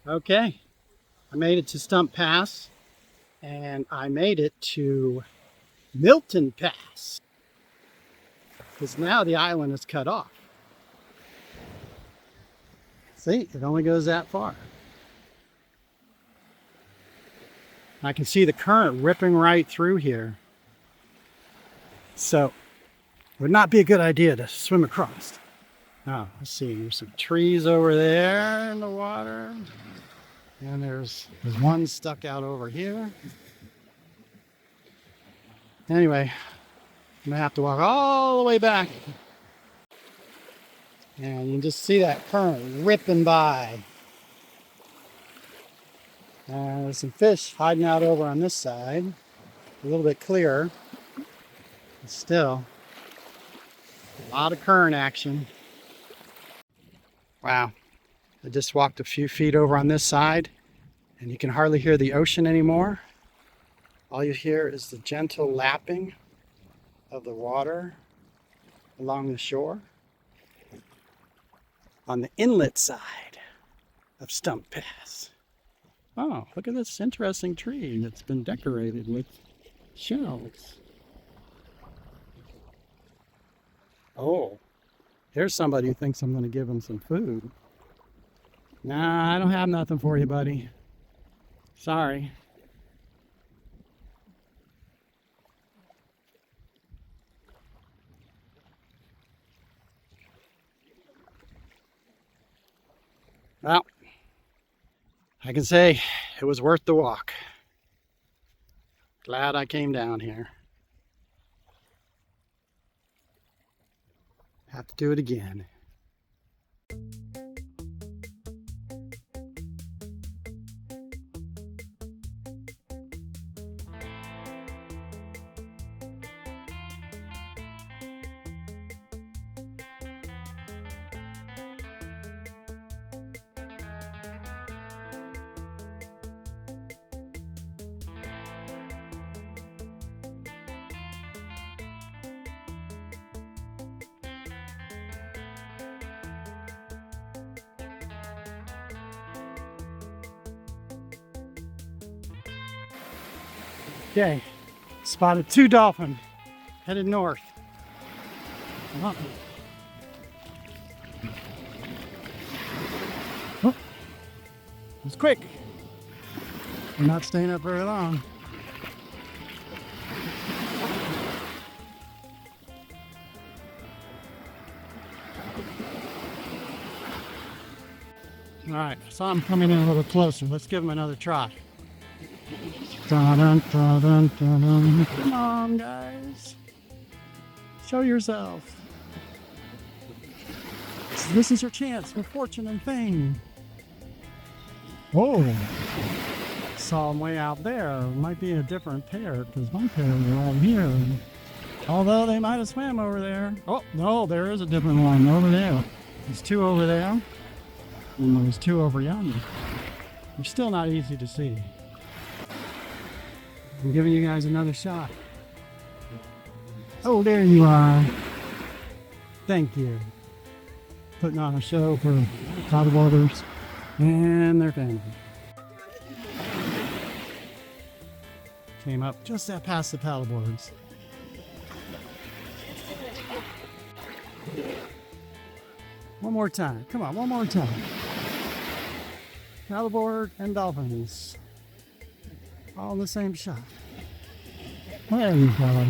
Okay, I made it to Stump Pass, and I made it to Milton Pass, because now the island is cut off. See, it only goes that far. I can see the current ripping right through here. So, it would not be a good idea to swim across. Oh, let's see, there's some trees over there in the water. And there's one stuck out over here. Anyway, I'm gonna have to walk all the way back. And you can just see that current ripping by. There's some fish hiding out over on this side. A little bit clearer. But still, a lot of current action. Wow. I just walked a few feet over on this side, and you can hardly hear the ocean anymore. All you hear is the gentle lapping of the water along the shore. On the inlet side of Stump Pass. Oh, look at this interesting tree that's been decorated with shells. Oh, here's somebody who thinks I'm going to give him some food. Nah, I don't have nothing for you, buddy. Sorry. Well, I can say it was worth the walk. Glad I came down here. Have to do it again. Okay, spotted 2 dolphins headed north. Oh, it was quick. We're not staying up very long. All right, I saw him coming in a little closer. Let's give him another try. Dun, dun, dun, dun, dun, dun. Come on, guys. Show yourself. This is your chance for fortune and fame. Oh, saw him way out there. Might be a different pair because my pair are right here. Although they might have swam over there. Oh, no, there is a different one over there. There's 2 over there. And there's 2 over yonder. They're still not easy to see. I'm giving you guys another shot. Oh, there you are. Thank you. Putting on a show for paddleboarders and their family. Came up just that past the paddleboards. One more time. Come on, one more time. Paddleboard and dolphins. All in the same shot. There you go.